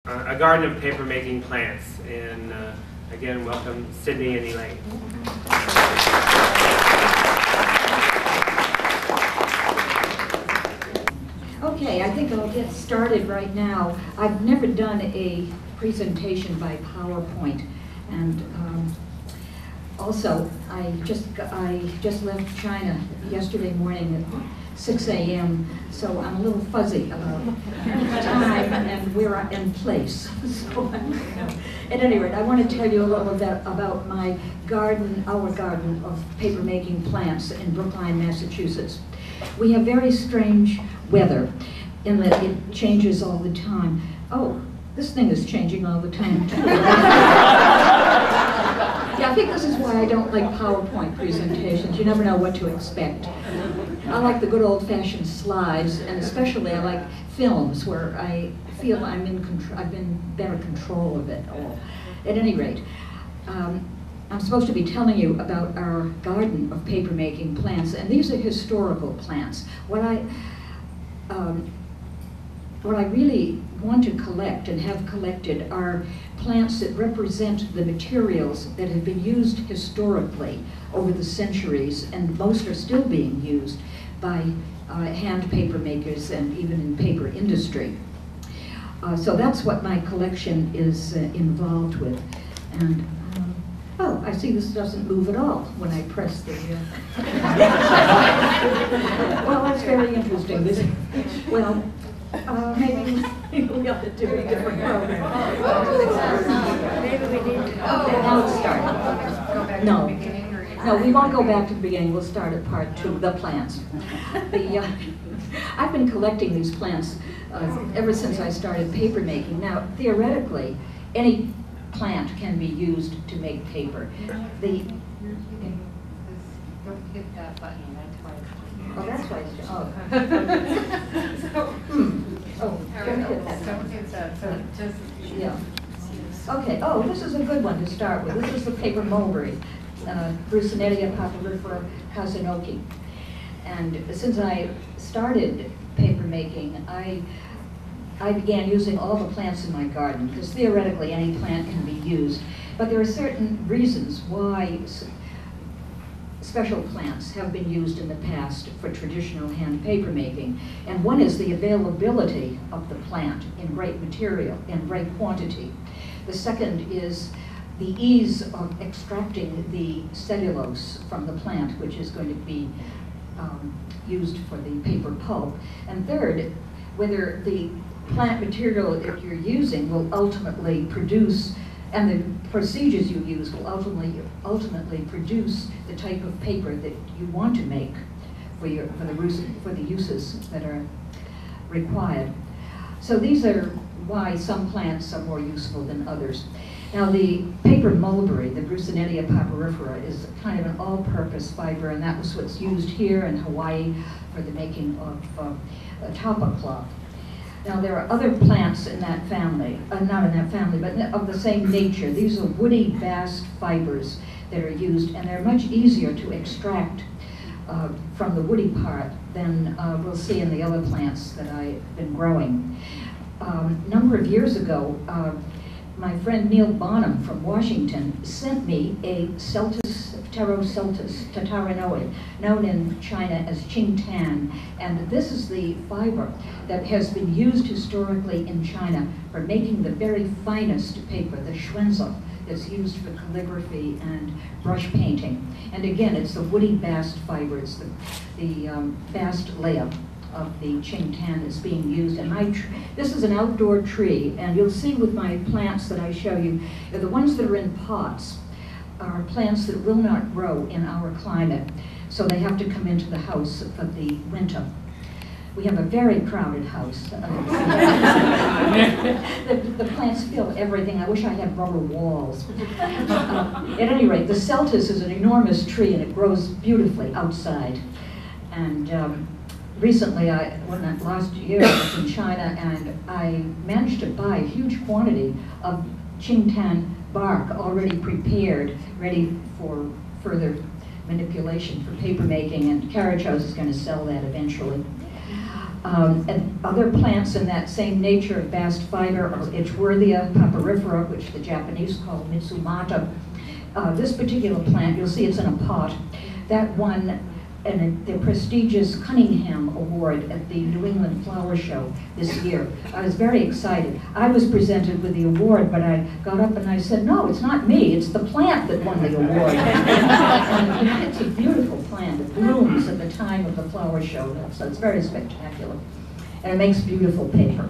A garden of paper-making plants. And again, welcome Sydney and Elaine. Okay, I think I'll get started right now. I've never done a presentation by PowerPoint, and also I just left China yesterday morning at 6 a.m., so I'm a little fuzzy about time and where I am place. So, at any rate, I want to tell you a little bit about my garden, our garden of paper-making plants in Brookline, Massachusetts. We have very strange weather in that it changes all the time. Oh, this thing is changing all the time too. Yeah, I think this is why I don't like PowerPoint presentations. You never know what to expect. I like the good old-fashioned slides, and especially I like films where I feel I'm in control, I've been better control of it all. At any rate, I'm supposed to be telling you about our garden of paper-making plants, and these are historical plants. What I really want to collect and have collected are plants that represent the materials that have been used historically over the centuries, and most are still being used by hand paper makers and even in paper industry. So that's what my collection is involved with. And oh, I see this doesn't move at all when I press the... Well, that's very interesting. Well, maybe we ought to do a different program. Maybe we need to... Okay, now let's start. Go back No. to the beginning? No, we won't go back to the beginning. We'll start at part 2, the plants. I've been collecting these plants ever since I started paper making. Now, theoretically, any plant can be used to make paper. Don't hit that button, that's why it's... Oh, that's why it's... Oh, don't hit that. Don't hit that, so just... Yeah. Okay, oh, this is a good one to start with. This is the paper mulberry, Broussonetia papyrifera kazine. And since I started paper making, I began using all the plants in my garden, because theoretically any plant can be used. But there are certain reasons why special plants have been used in the past for traditional hand paper making. And one is the availability of the plant in great material, in great quantity. The second is the ease of extracting the cellulose from the plant, which is going to be used for the paper pulp. And third, whether the plant material that you're using will ultimately produce, and the procedures you use will ultimately produce the type of paper that you want to make for the uses that are required. So these are why some plants are more useful than others. Now the paper mulberry, the Broussonetia papyrifera, is kind of an all-purpose fiber, and that was what's used here in Hawaii for the making of tapa cloth. Now there are other plants in that family, not in that family, but of the same nature. These are woody bast fibers that are used, and they're much easier to extract from the woody part than we'll see in the other plants that I've been growing. A number of years ago, my friend Neil Bonham from Washington sent me a Celtis, Pteroceltis, Tatarinowii, known in China as Qing tan. And this is the fiber that has been used historically in China for making the very finest paper, the xuanzi, that's used for calligraphy and brush painting. And again, it's the woody bast fiber, it's the bast layer of the Qing tan that's being used. And this is an outdoor tree, and you'll see with my plants that I show you, the ones that are in pots are plants that will not grow in our climate, so they have to come into the house for the winter. We have a very crowded house. The plants fill everything. I wish I had rubber walls. At any rate, the Celtis is an enormous tree, and it grows beautifully outside. And recently, last year, I was in China, and I managed to buy a huge quantity of Qing tan bark already prepared, ready for further manipulation for paper making, and Carriage House is going to sell that eventually. And other plants in that same nature of bast fiber are Edgeworthia papyrifera, which the Japanese call Mitsumata. This particular plant, you'll see it's in a pot, that won the prestigious Cunningham Award at the New England Flower Show this year. I was very excited. I was presented with the award, but I got up and I said, no, it's not me, it's the plant that won the award. And it's a beautiful plant. It blooms at the time of the flower show, so it's very spectacular. And it makes beautiful paper.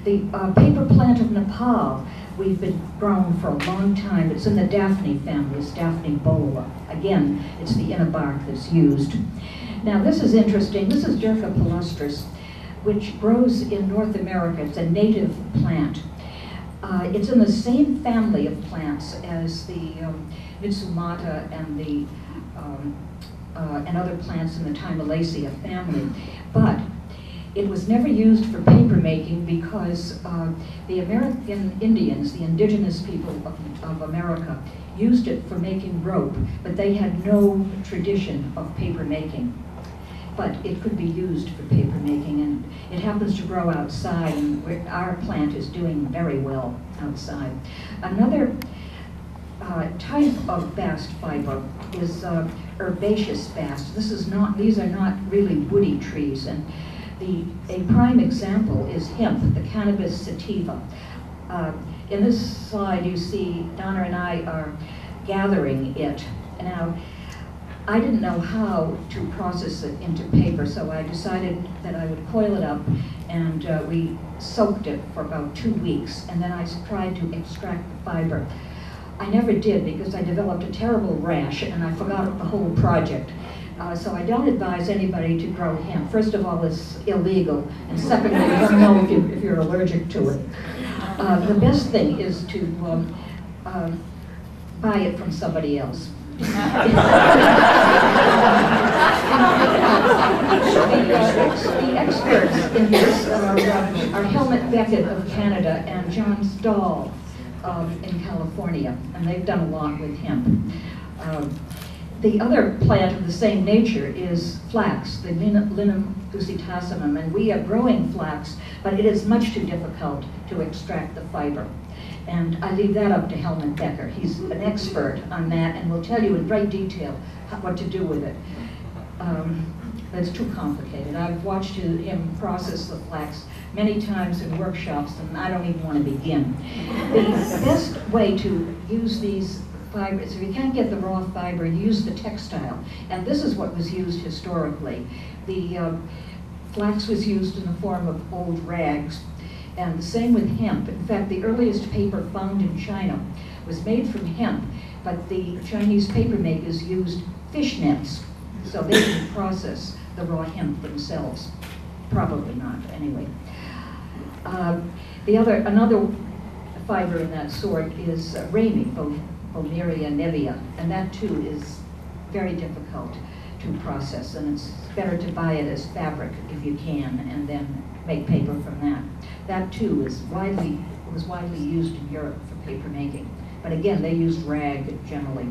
The paper plant of Nepal, we've been grown for a long time. It's in the Daphne family, it's Daphne bholua. Again, it's the inner bark that's used. Now this is interesting. This is Dirca palustris, which grows in North America. It's a native plant. It's in the same family of plants as the Mitsumata and and other plants in the Thymelaeaceae family, but it was never used for paper making because the American Indians, the indigenous people of America, used it for making rope, but they had no tradition of paper making. But it could be used for paper making, and it happens to grow outside, and our plant is doing very well outside. Another type of bast fiber is herbaceous bast. These are not really woody trees, and a prime example is hemp, the Cannabis sativa. In this slide you see Donna and I are gathering it. Now, I didn't know how to process it into paper, so I decided that I would coil it up, and we soaked it for about 2 weeks, and then I tried to extract the fiber. I never did because I developed a terrible rash and I forgot the whole project. So I don't advise anybody to grow hemp. First of all, it's illegal, and secondly, you don't know if you're allergic to it. The best thing is to buy it from somebody else. The experts in this are Helmut Beckett of Canada and John Stahl in California, and they've done a lot with hemp. The other plant of the same nature is flax, the Linum usitacinum, and we are growing flax, but it is much too difficult to extract the fiber. And I leave that up to Helmut Becker. He's an expert on that and will tell you in great detail what to do with it. It's too complicated. I've watched him process the flax many times in workshops, and I don't even want to begin. The best way to use these fibers, if you can't get the raw fiber, use the textile. And this is what was used historically. The flax was used in the form of old rags, and the same with hemp. In fact, the earliest paper found in China was made from hemp, but the Chinese paper makers used fish nets, so they didn't process the raw hemp themselves. Probably not, anyway. Another fiber in that sort is rami, Bromeliaceae nevia, and that too is very difficult to process, and it's better to buy it as fabric if you can, and then make paper from that. That too was widely used in Europe for paper making, but again, they used rag generally.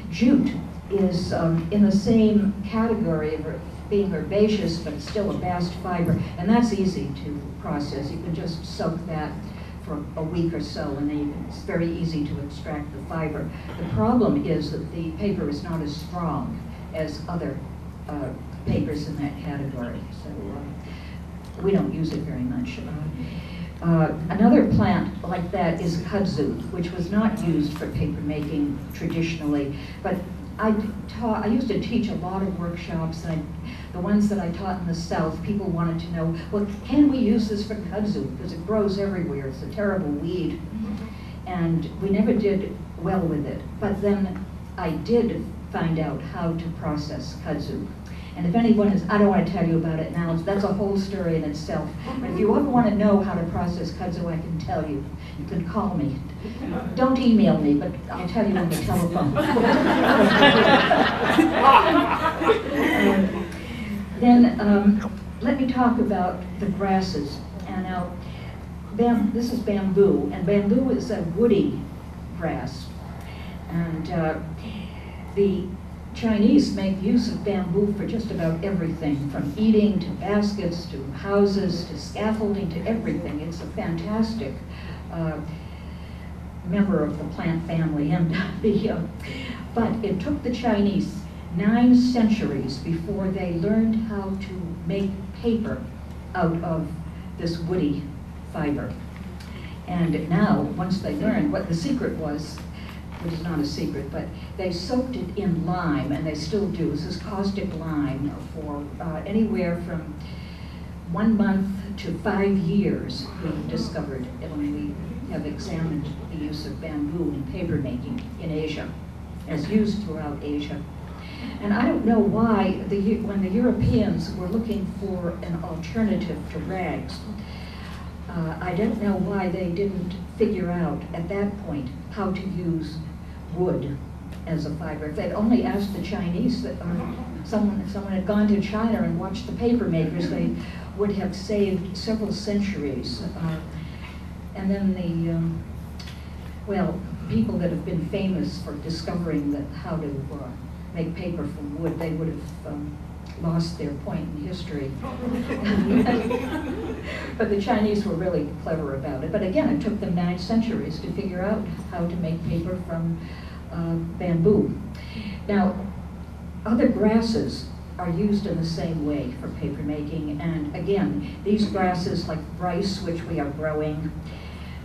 Jute is in the same category of being herbaceous, but still a bast fiber, and that's easy to process. You can just soak that for a week or so, and then it's very easy to extract the fiber. The problem is that the paper is not as strong as other papers in that category, so we don't use it very much. Another plant like that is kudzu, which was not used for paper making traditionally, but I used to teach a lot of workshops, and the ones that I taught in the South, people wanted to know, well, can we use this for kudzu? Because it grows everywhere. It's a terrible weed. And we never did well with it. But then I did find out how to process kudzu. And if anyone is, I don't want to tell you about it now, that's a whole story in itself. But if you ever want to know how to process kudzu, I can tell you. You can call me. Don't email me, but I'll tell you on the telephone. Then let me talk about the grasses. And now, this is bamboo, and bamboo is a woody grass. And the Chinese make use of bamboo for just about everything, from eating to baskets to houses to scaffolding to everything. It's a fantastic member of the plant family. And but it took the Chinese 9 centuries before they learned how to make paper out of this woody fiber. And now, once they learned what the secret was, which is not a secret, but they soaked it in lime, and they still do. This is caustic lime for anywhere from 1 month to 5 years, we've discovered when we have examined the use of bamboo in papermaking in Asia, as used throughout Asia. And I don't know why, when the Europeans were looking for an alternative to rags, I don't know why they didn't figure out at that point how to use wood as a fiber. If they'd only asked the Chinese, that someone had gone to China and watched the paper makers, they would have saved several centuries. And then well, people that have been famous for discovering that how to make paper from wood, they would have lost their point in history. But the Chinese were really clever about it. But again, it took them 9 centuries to figure out how to make paper from bamboo. Now, other grasses are used in the same way for paper making. And again, these grasses like rice, which we are growing,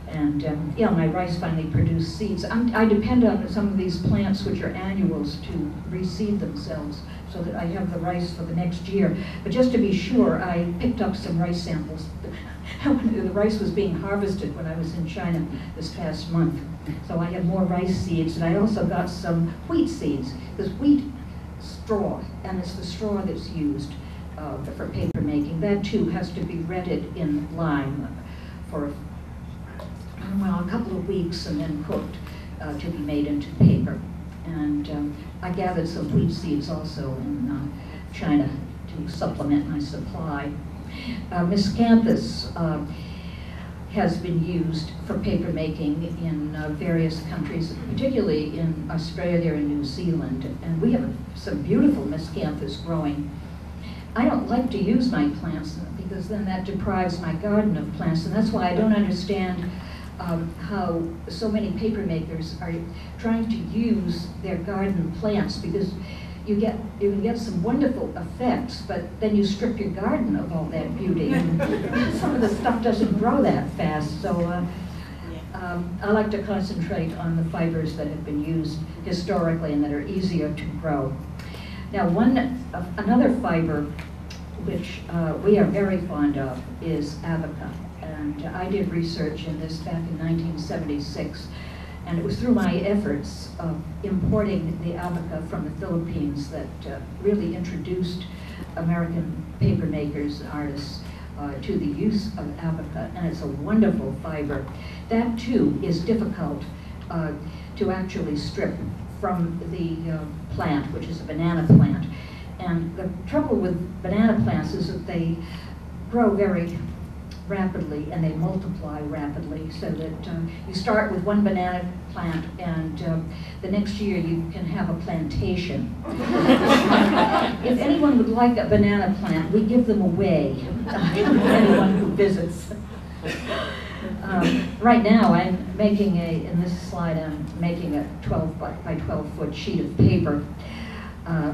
and yeah, my rice finally produced seeds. I depend on some of these plants, which are annuals, to reseed themselves so that I have the rice for the next year. But just to be sure, I picked up some rice samples. The rice was being harvested when I was in China this past month. So I had more rice seeds, and I also got some wheat seeds. There's wheat straw, and it's the straw that's used for paper making. That too has to be retted in lime for a couple of weeks and then cooked to be made into paper. And I gathered some wheat seeds also in China to supplement my supply. Miscanthus has been used for paper making in various countries, particularly in Australia and New Zealand. And we have some beautiful miscanthus growing. I don't like to use my plants because then that deprives my garden of plants, and that's why I don't understand how so many paper makers are trying to use their garden plants, because you can get some wonderful effects, but then you strip your garden of all that beauty. And some of the stuff doesn't grow that fast, so I like to concentrate on the fibers that have been used historically and that are easier to grow. Now, another fiber which we are very fond of is abaca. And I did research in this back in 1976, and it was through my efforts of importing the abaca from the Philippines that really introduced American paper makers and artists to the use of abaca, and it's a wonderful fiber. That too is difficult to actually strip from the plant, which is a banana plant. And the trouble with banana plants is that they grow very rapidly and they multiply rapidly, so that you start with one banana plant and the next year you can have a plantation. If anyone would like a banana plant, we give them away to anyone who visits. Right now I'm making in this slide I'm making a 12 by 12 foot sheet of paper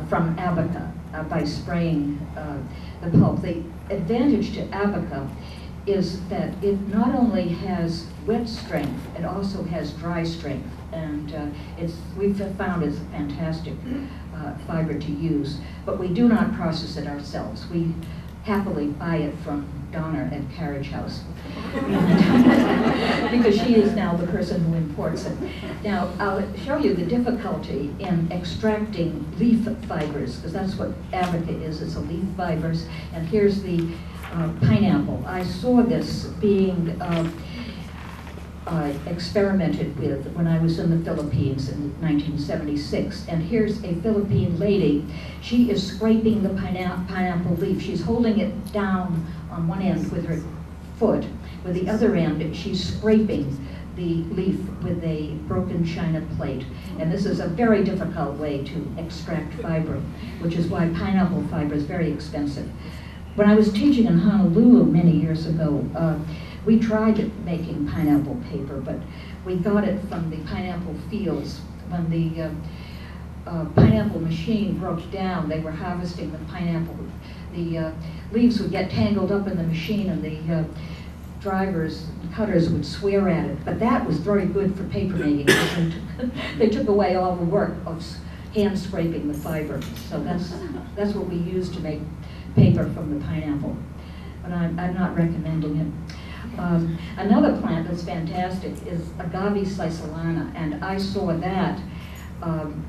from abaca by spraying the pulp. The advantage to abaca is that it not only has wet strength, it also has dry strength, and we've found it's a fantastic fiber to use. But we do not process it ourselves. We happily buy it from Donna at Carriage House because she is now the person who imports it. Now, I'll show you the difficulty in extracting leaf fibers, because that's what abaca is. It's a leaf fibers. And here's the pineapple. I saw this being experimented with when I was in the Philippines in 1976. And here's a Philippine lady. She is scraping the pineapple leaf. She's holding it down on one end with her foot. With the other end, she's scraping the leaf with a broken china plate. And this is a very difficult way to extract fiber, which is why pineapple fiber is very expensive. When I was teaching in Honolulu many years ago, we tried making pineapple paper, but we got it from the pineapple fields. When the pineapple machine broke down, they were harvesting the pineapple. The leaves would get tangled up in the machine, and the drivers, cutters would swear at it. But that was very good for paper making. They took away all the work of hand scraping the fiber. So that's what we use to make paper from the pineapple. But I'm not recommending it. Another plant that's fantastic is Agave cisalana, and I saw that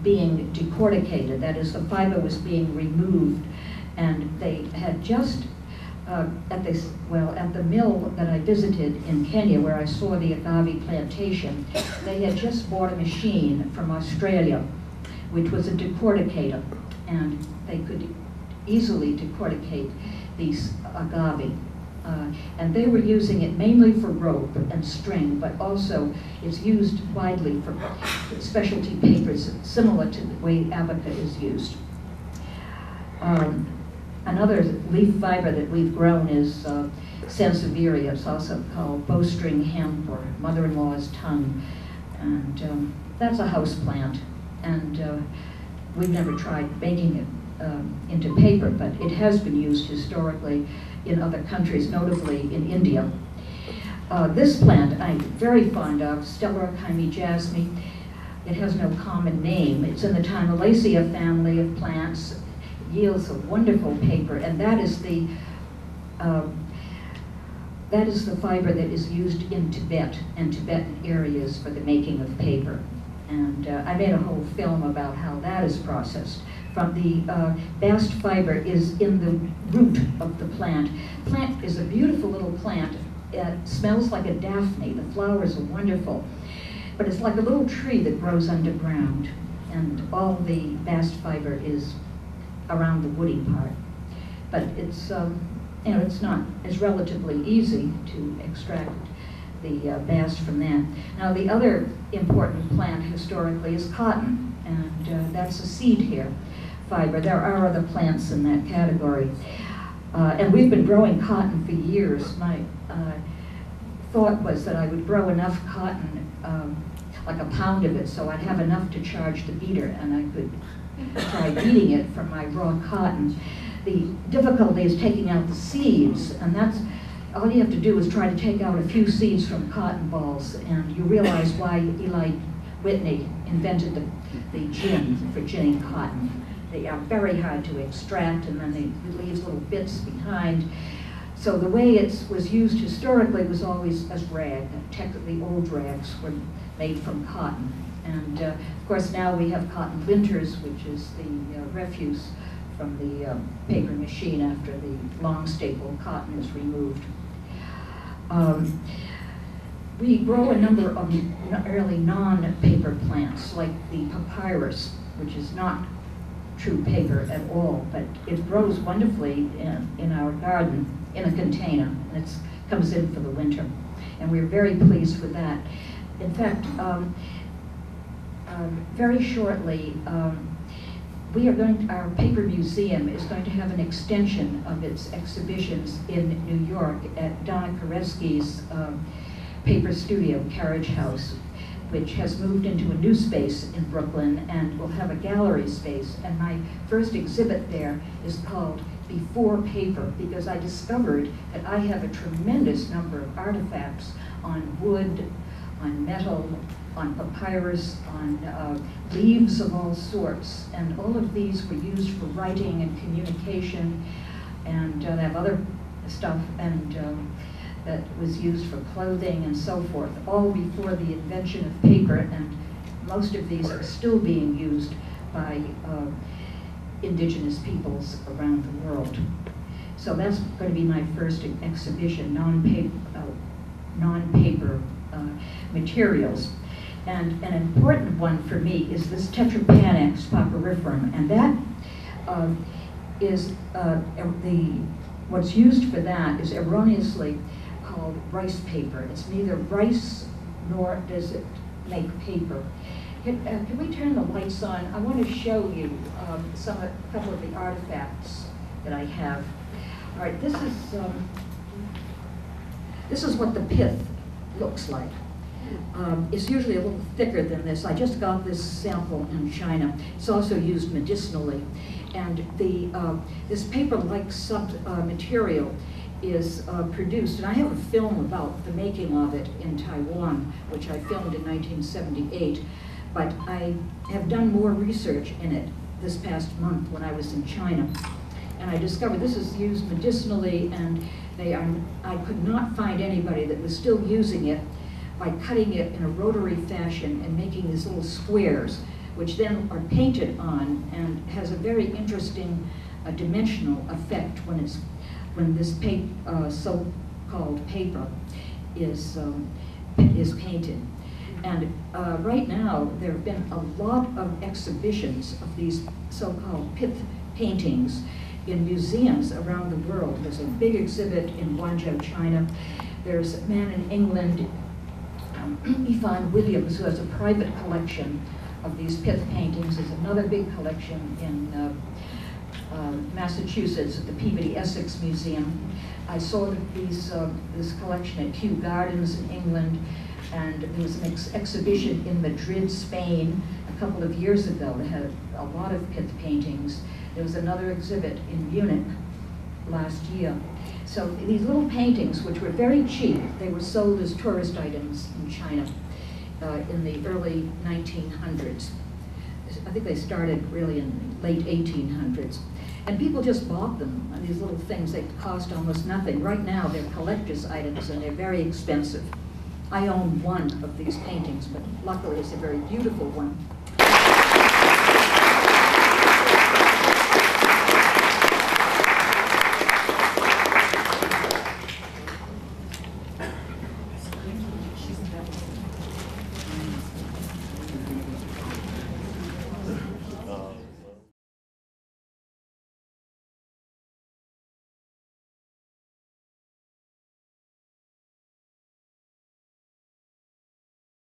being decorticated. That is, the fiber was being removed, and they had just at the mill that I visited in Kenya, where I saw the agave plantation, they had just bought a machine from Australia, which was a decorticator, and they could easily decorticate these agave. And they were using it mainly for rope and string, but also it's used widely for specialty papers, similar to the way abaca is used. Another leaf fiber that we've grown is Sansevieria. It's also called bowstring hemp or mother-in-law's tongue. And that's a house plant. And we've never tried making it into paper, but it has been used historically in other countries, notably in India. This plant I'm very fond of, Stellar Chyme. It has no common name. It's in the Thymelaeaceae family of plants. It yields a wonderful paper, and that is the fiber that is used in Tibet and Tibetan areas for the making of paper. And I made a whole film about how that is processed. From the bast fiber is in the root of the plant. The plant is a beautiful little plant. It smells like a Daphne. The flowers are wonderful. But it's like a little tree that grows underground. And all the bast fiber is around the woody part. But it's, it's relatively easy to extract the bast from that. Now the other important plant historically is cotton, and that's a seed here fiber. There are other plants in that category. And we've been growing cotton for years. My thought was that I would grow enough cotton, like a pound of it, so I'd have enough to charge the beater, and I could try beating it from my raw cotton. The difficulty is taking out the seeds, and that's all you have to do is try to take out a few seeds from cotton balls, and you realize why Eli Whitney invented the gin for ginning cotton. They are very hard to extract, and then it leaves little bits behind. So the way it was used historically was always as rag. The old rags were made from cotton. And of course now we have cotton linters, which is the refuse from the paper machine after the long staple cotton is removed. We grow a number of early non-paper plants, like the papyrus, which is not true paper at all, but it grows wonderfully in our garden in a container, and it comes in for the winter. And we're very pleased with that. In fact, very shortly, our paper museum is going to have an extension of its exhibitions in New York at Donna Koretsky's paper studio, Carriage House, which has moved into a new space in Brooklyn and will have a gallery space. And my first exhibit there is called Before Paper, because I discovered that I have a tremendous number of artifacts on wood, on metal, on papyrus, on leaves of all sorts. And all of these were used for writing and communication, and they have other stuff and that was used for clothing and so forth, all before the invention of paper, and most of these are still being used by indigenous peoples around the world. So that's going to be my first exhibition, non-paper materials. And an important one for me is this Tetrapanax papyriferum, and that is what's used for that is erroneously called rice paper. It's neither rice nor does it make paper. Can we turn the lights on? I want to show you a couple of the artifacts that I have. All right, this is what the pith looks like. It's usually a little thicker than this. I just got this sample in China. It's also used medicinally. And this paper-like material is produced, and I have a film about the making of it in Taiwan, which I filmed in 1978, but I have done more research in it this past month when I was in China. And I discovered this is used medicinally, and I could not find anybody that was still using it by cutting it in a rotary fashion and making these little squares, which then are painted on and has a very interesting dimensional effect when this so-called paper is painted. And right now, there have been a lot of exhibitions of these so-called pith paintings in museums around the world. There's a big exhibit in Guangzhou, China. There's a man in England, Yvonne Williams, who has a private collection of these pith paintings. There's another big collection in Massachusetts at the Peabody Essex Museum. I saw this collection at Kew Gardens in England, and there was an exhibition in Madrid, Spain, a couple of years ago that had a lot of pith paintings. There was another exhibit in Munich last year. So these little paintings, which were very cheap, they were sold as tourist items in China in the early 1900s. I think they started really in the late 1800s. And people just bought them, these little things. They cost almost nothing. Right now, they're collector's items, and they're very expensive. I own one of these paintings, but luckily it's a very beautiful one.